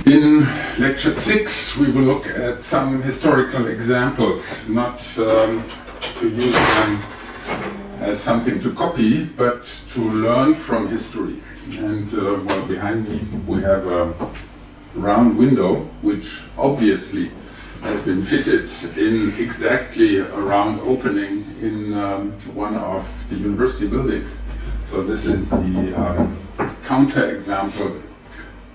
In lecture 6 we will look at some historical examples, not to use them as something to copy, but to learn from history. And well, behind me we have a round window which obviously has been fitted in exactly a round opening in one of the university buildings. So this is the counter example.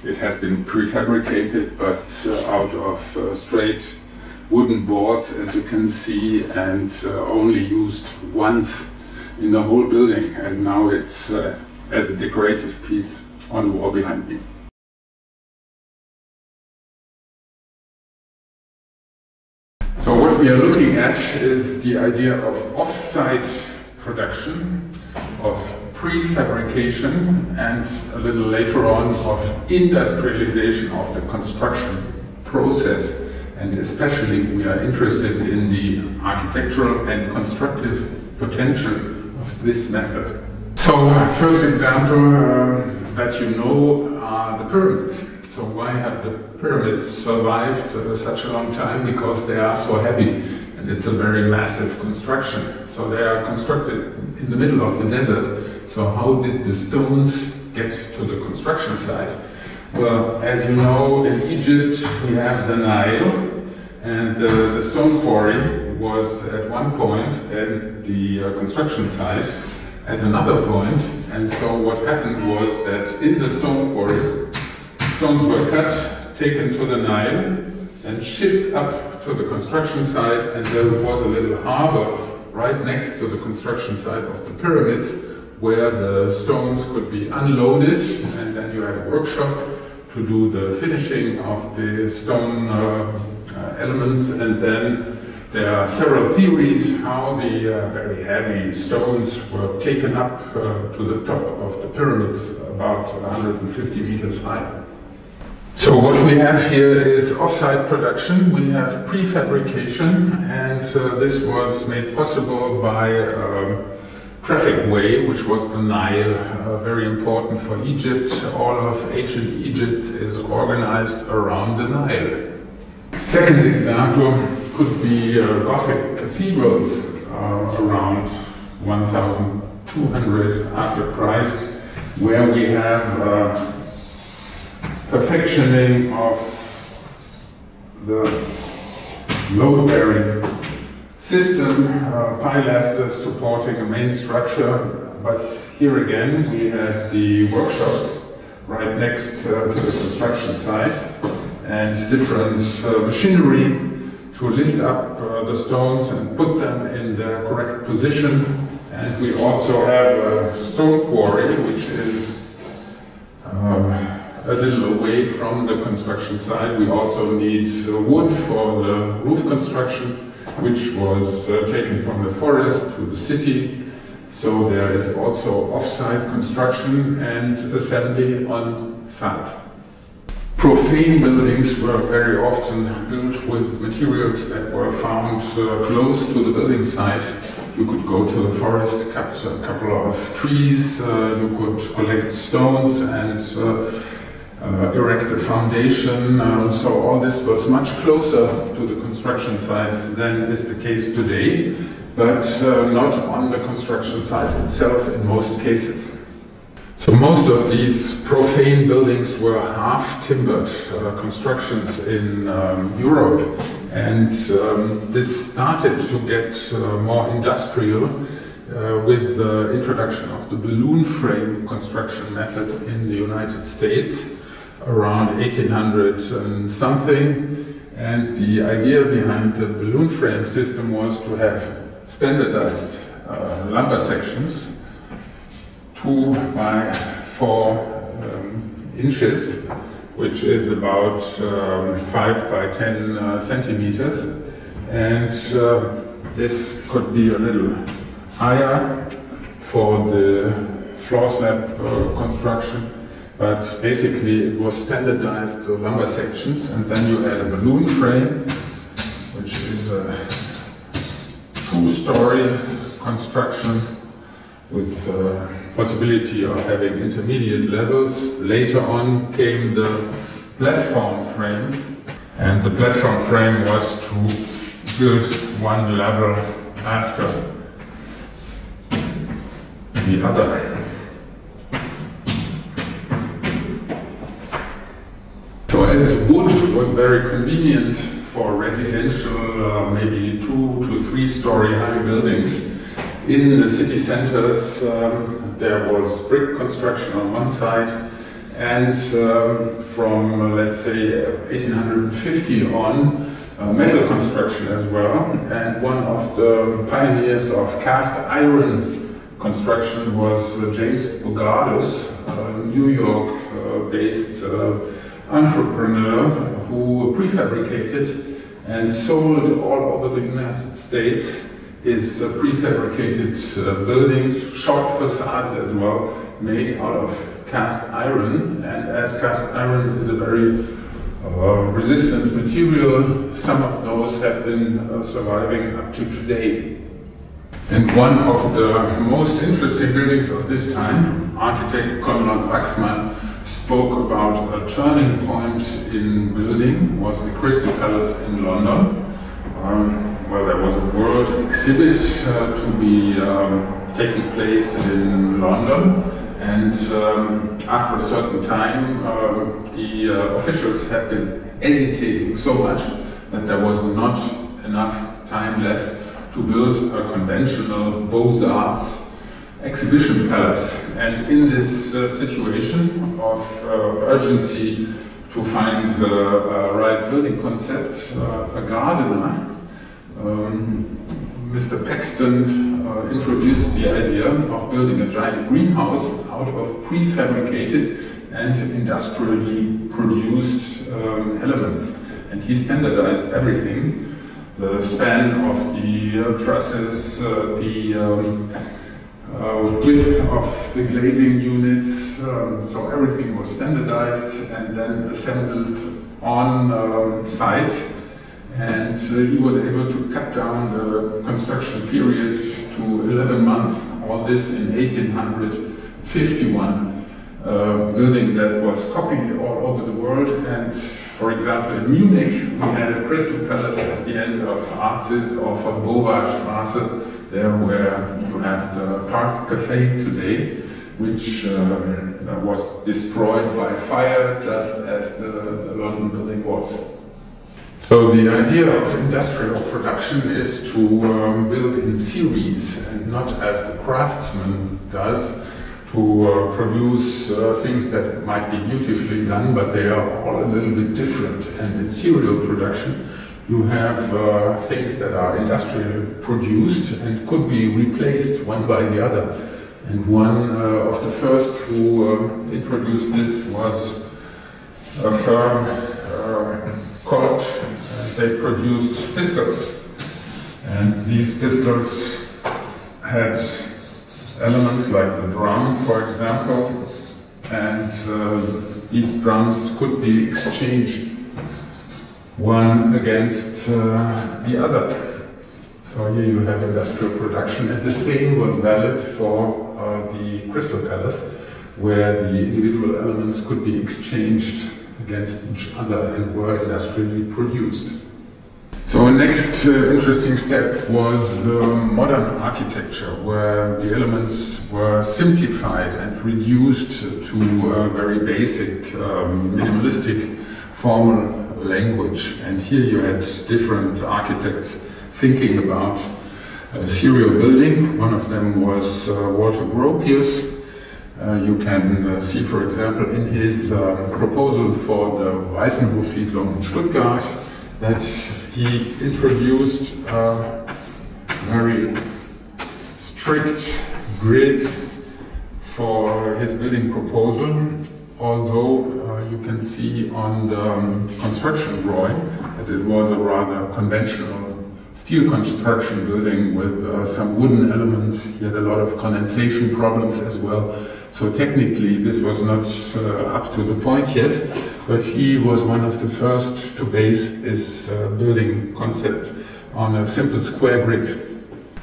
It has been prefabricated, but out of straight wooden boards, as you can see, and only used once in the whole building. And now it's as a decorative piece on the wall behind me. So what we are looking at is the idea of off-site production, of prefabrication, and a little later on of industrialization of the construction process. And especially we are interested in the architectural and constructive potential of this method. So first example that you know are the pyramids. So why have the pyramids survived such a long time? Because they are so heavy and it's a very massive construction. So they are constructed in the middle of the desert. So how did the stones get to the construction site? Well, as you know, in Egypt we have the Nile, and the stone quarry was at one point at the construction site, at another point. And so what happened was that in the stone quarry, stones were cut, taken to the Nile, and shipped up to the construction site, and there was a little harbor right next to the construction site of the pyramids, where the stones could be unloaded, and then you had a workshop to do the finishing of the stone elements. And then there are several theories how the very heavy stones were taken up to the top of the pyramids, about 150 meters high. So what we have here is off-site production. We have prefabrication, and this was made possible by traffic way, which was the Nile, very important for Egypt. All of ancient Egypt is organized around the Nile. Second example could be Gothic cathedrals around 1200 after Christ, where we have perfectioning of the load-bearing system, pilasters supporting a main structure. But here again we have the workshops right next to the construction site, and different machinery to lift up the stones and put them in their correct position. And we also have a stone quarry which is a little away from the construction site. We also need wood for the roof construction, which was taken from the forest to the city. So there is also off-site construction and assembly on site. Profane buildings were very often built with materials that were found close to the building site. You could go to the forest, cut a couple of trees, you could collect stones and erect a foundation. So all this was much closer to the construction site than is the case today, but not on the construction site itself in most cases. So most of these profane buildings were half-timbered constructions in Europe, and this started to get more industrial with the introduction of the balloon frame construction method in the United States around 1800 and something. And the idea behind the balloon frame system was to have standardized lumber sections, 2 by 4 inches, which is about 5 by 10 centimeters. And this could be a little higher for the floor slab construction. But basically it was standardized lumber sections, and then you add a balloon frame, which is a 2-story construction with possibility of having intermediate levels. Later on came the platform frame, and the platform frame was to build one level after the other. So as wood was very convenient for residential, maybe 2 to 3 story high buildings, in the city centers there was brick construction on one side, and from let's say 1850 on, metal construction as well. And one of the pioneers of cast iron construction was James Bogados, a New York based entrepreneur who prefabricated and sold all over the United States his prefabricated buildings, shop facades as well, made out of cast iron. And as cast iron is a very resistant material, some of those have been surviving up to today. And one of the most interesting buildings of this time, architect Konrad Waxman spoke about a turning point in building, was the Crystal Palace in London, where there was a world exhibit to be taking place in London. And after a certain time, the officials have been hesitating so much that there was not enough time left to build a conventional Beaux-Arts exhibition palace. And in this situation of urgency to find the right building concept, a gardener, Mr. Paxton, introduced the idea of building a giant greenhouse out of prefabricated and industrially produced elements. And he standardized everything. The span of the trusses, the width of the glazing units, so everything was standardized and then assembled on site. And he was able to cut down the construction period to 11 months, all this in 1851. Building that was copied all over the world. And for example, in Munich, we had a Crystal Palace at the end of Arzis or von Bora-Straße, there where you have the Park Cafe today, which was destroyed by fire just as the London building was. So the idea of industrial production is to build in series and not as the craftsman does, to produce things that might be beautifully done, but they are all a little bit different. And in serial production, you have things that are industrially produced and could be replaced one by the other. And one of the first who introduced this was a firm called, they produced pistols. And these pistols had elements like the drum, for example, and these drums could be exchanged one against the other. So here you have industrial production, and the same was valid for the Crystal Palace, where the individual elements could be exchanged against each other and were industrially produced. So next interesting step was modern architecture, where the elements were simplified and reduced to a very basic, minimalistic formal language. And here you had different architects thinking about serial building. One of them was Walter Gropius. You can see, for example, in his proposal for the Weißenhofsiedlung in Stuttgart, that he introduced a very strict grid for his building proposal, although you can see on the construction drawing that it was a rather conventional steel construction building with some wooden elements. He had a lot of condensation problems as well. So technically this was not up to the point yet, but he was one of the first to base his building concept on a simple square grid.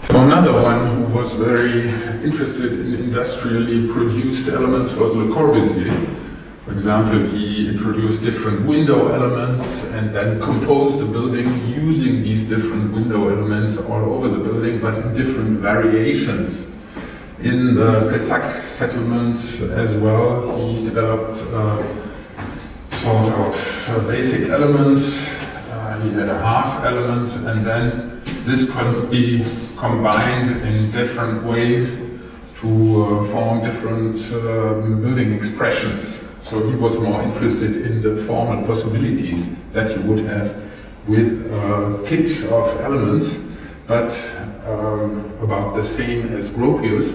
So another one who was very interested in industrially produced elements was Le Corbusier. For example, he introduced introduced different window elements and then composed the building using these different window elements all over the building, but in different variations. In the Pessac settlement as well, he developed sort of basic elements. He had a half element, and then this could be combined in different ways to form different building expressions. So he was more interested in the formal possibilities that you would have with a kit of elements, but about the same as Gropius.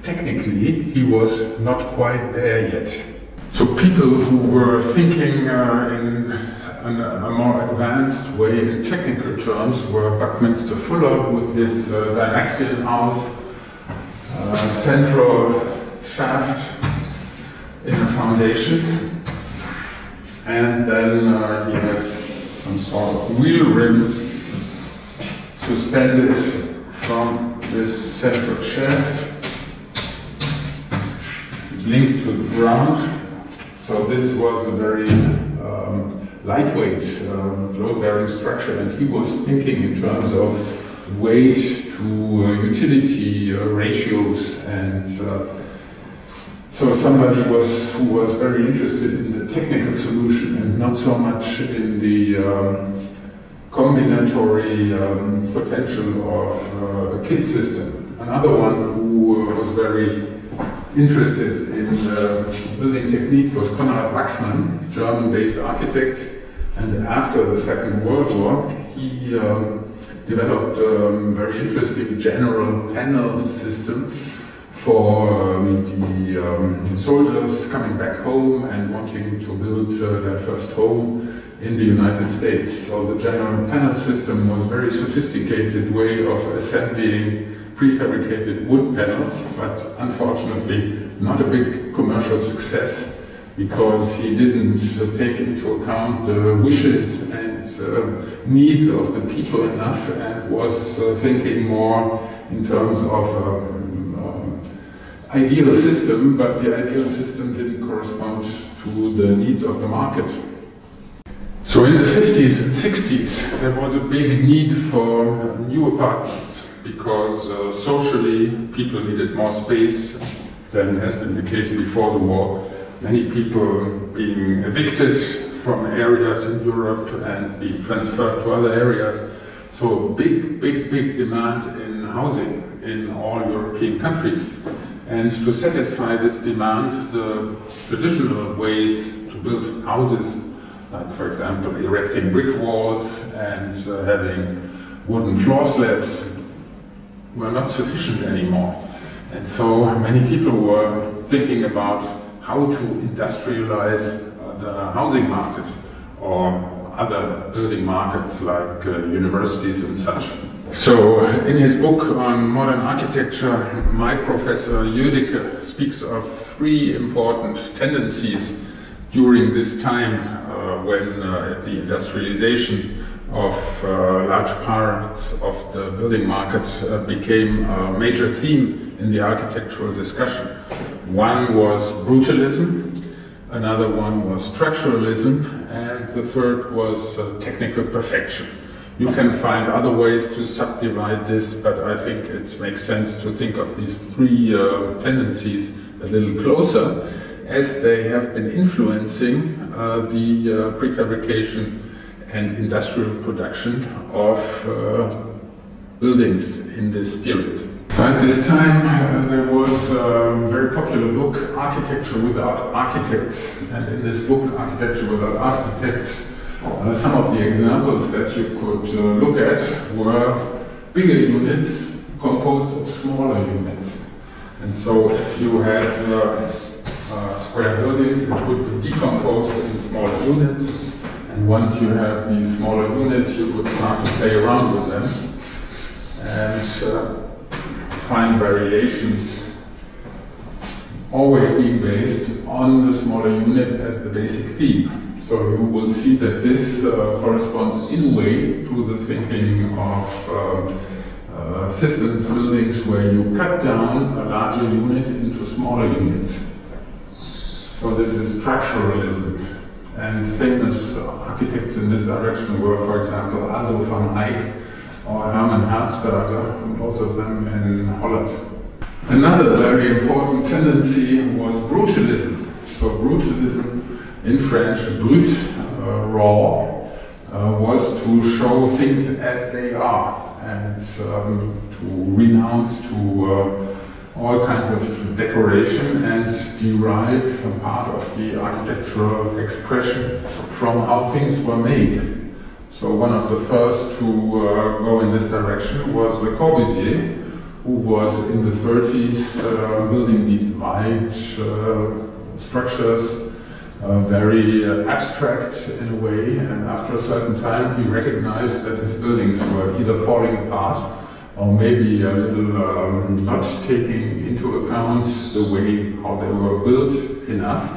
Technically, he was not quite there yet. So people who were thinking in a more advanced way in technical terms were Buckminster Fuller with his Dynaxial house, central shaft in the foundation, and then he had some sort of wheel rims suspended from this central shaft, linked to the ground. So this was a very lightweight, load-bearing structure, and he was thinking in terms of weight to utility ratios, and so somebody who was very interested in the technical solution and not so much in the combinatory potential of a kit system. Another one who was very interested in building technique was Konrad Wachsmann, German-based architect, and after the Second World War he developed a very interesting general panel system for the soldiers coming back home and wanting to build their first home in the United States. So the general panel system was a very sophisticated way of assembling prefabricated wood panels, but unfortunately not a big commercial success, because he didn't take into account the wishes and needs of the people enough, and was thinking more in terms of ideal system, but the ideal system didn't correspond to the needs of the market. So in the 50s and 60s there was a big need for new apartments, because socially people needed more space than has been the case before the war. Many people being evicted from areas in Europe and being transferred to other areas. So big demand in housing in all European countries. And to satisfy this demand, the traditional ways to build houses, like for example erecting brick walls and having wooden floor slabs, were not sufficient anymore. And so many people were thinking about how to industrialize the housing market or other building markets like universities and such. So in his book on modern architecture, my professor Jödecke speaks of three important tendencies during this time when the industrialization of large parts of the building market became a major theme in the architectural discussion. One was brutalism, another one was structuralism, and the third was technical perfection. You can find other ways to subdivide this, but I think it makes sense to think of these three tendencies a little closer, as they have been influencing the prefabrication and industrial production of buildings in this period. So at this time there was a very popular book, Architecture Without Architects, and in this book, Architecture Without Architects, some of the examples that you could look at were bigger units composed of smaller units. And so if you had square buildings, it would be decomposed in smaller units. And once you have these smaller units, you would start to play around with them and find variations, always being based on the smaller unit as the basic theme. So you will see that this corresponds in a way to the thinking of systems buildings where you cut down a larger unit into smaller units. So this is structuralism. And famous architects in this direction were, for example, Aldo van Eyck or Herman Herzberger, both of them in Holland. Another very important tendency was brutalism. So brutalism, in French, brut, raw, was to show things as they are and to renounce to all kinds of decoration and derive a part of the architectural expression from how things were made. So one of the first to go in this direction was Le Corbusier, who was in the 30s building these wide structures, very abstract in a way, and after a certain time he recognized that his buildings were either falling apart or maybe a little not taking into account the way how they were built enough.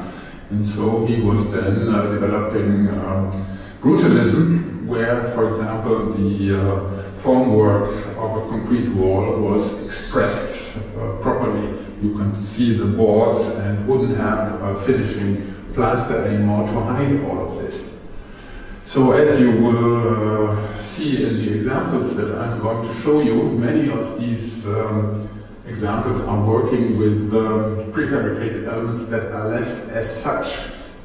And so he was then developing brutalism, where, for example, the formwork of a concrete wall was expressed properly. You can see the boards and wouldn't have finishing plaster anymore to hide all of this. So as you will see in the examples that I'm going to show you, many of these examples are working with prefabricated elements that are left as such.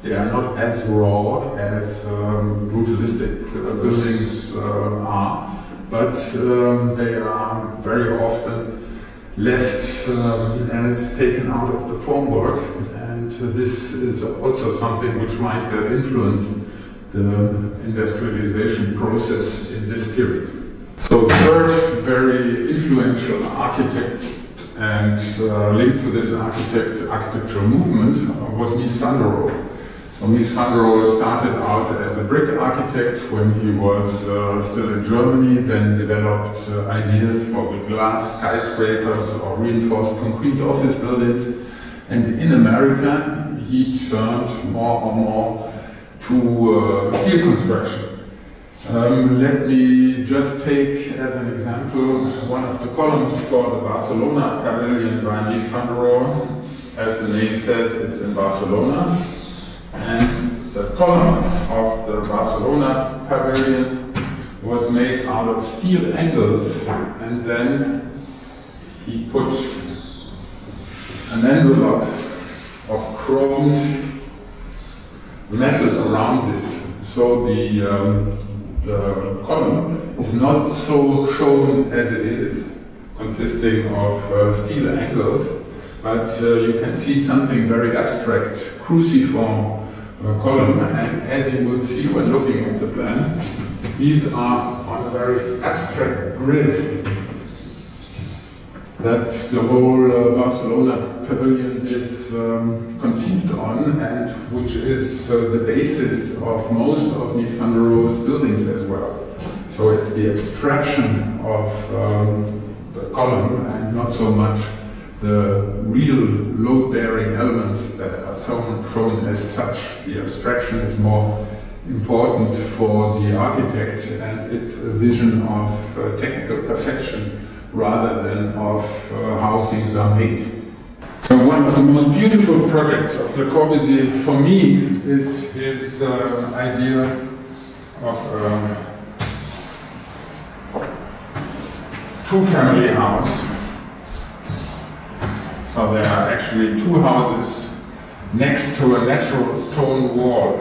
They are not as raw as brutalistic buildings are, but they are very often left as taken out of the formwork, and this is also something which might have influenced the industrialization process in this period. So third very influential architect and linked to this architectural movement was Mies van der Rohe. So Mies van der Rohe started out as a brick architect when he was still in Germany, then developed ideas for the glass skyscrapers or reinforced concrete office buildings. And in America, he turned more and more to steel construction. Let me just take as an example one of the columns for the Barcelona pavilion by Mies van der Rohe. As the name says, it's in Barcelona. And the column of the Barcelona pavilion was made out of steel angles, and then he put an envelope of chromed metal around this. So the column is not so shown as it is, consisting of steel angles, but you can see something very abstract, cruciform column, and as you will see when looking at the plans, these are on a very abstract grid that the whole Barcelona pavilion is conceived on, and which is the basis of most of Mies van der Rohe's buildings as well. So it's the abstraction of the column and not so much the real load-bearing elements that are shown as such. The abstraction is more important for the architect, and it's a vision of technical perfection rather than of how things are made. So one of the most beautiful projects of Le Corbusier for me is his idea of a two-family house. So there are actually two houses next to a natural stone wall.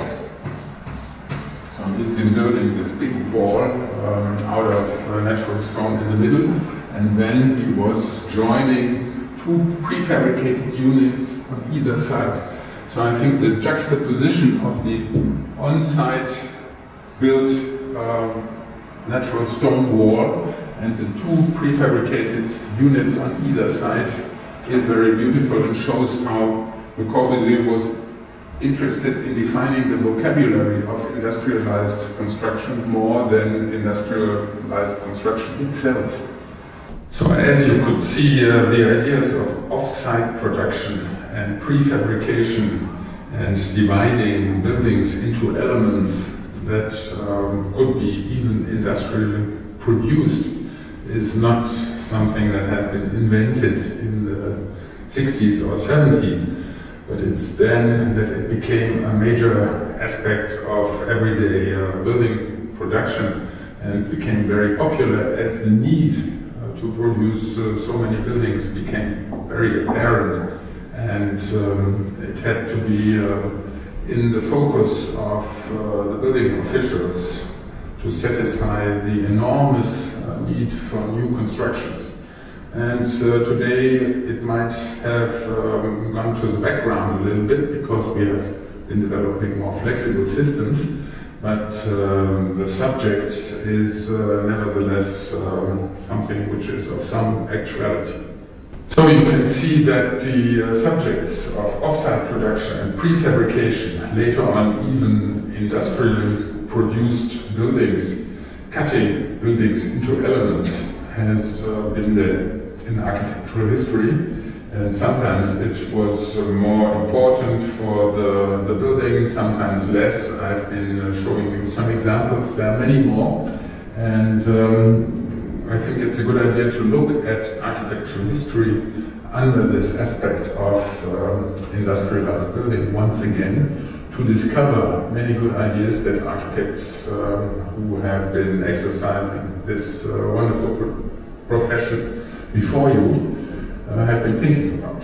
So he's been building this big wall out of natural stone in the middle, and then he was joining two prefabricated units on either side. So I think the juxtaposition of the on-site built natural stone wall and the two prefabricated units on either side is very beautiful and shows how Le Corbusier was interested in defining the vocabulary of industrialized construction more than industrialized construction itself. So as you could see, the ideas of off-site production and prefabrication and dividing buildings into elements that could be even industrially produced is not something that has been invented in the 60s or 70s, but it's then that it became a major aspect of everyday building production and became very popular as the need to produce so many buildings became very apparent, and it had to be in the focus of the building officials to satisfy the enormous need for new constructions. And today it might have gone to the background a little bit because we have been developing more flexible systems, but the subject is nevertheless something which is of some actuality. So you can see that the subjects of off-site production and prefabrication, later on even industrially produced buildings, cutting buildings into elements, has been there in architectural history, and sometimes it was more important for the building, sometimes less. I've been showing you some examples, there are many more, and I think it's a good idea to look at architectural history under this aspect of industrialized building once again, to discover many good ideas that architects who have been exercising this wonderful profession before you have been thinking about.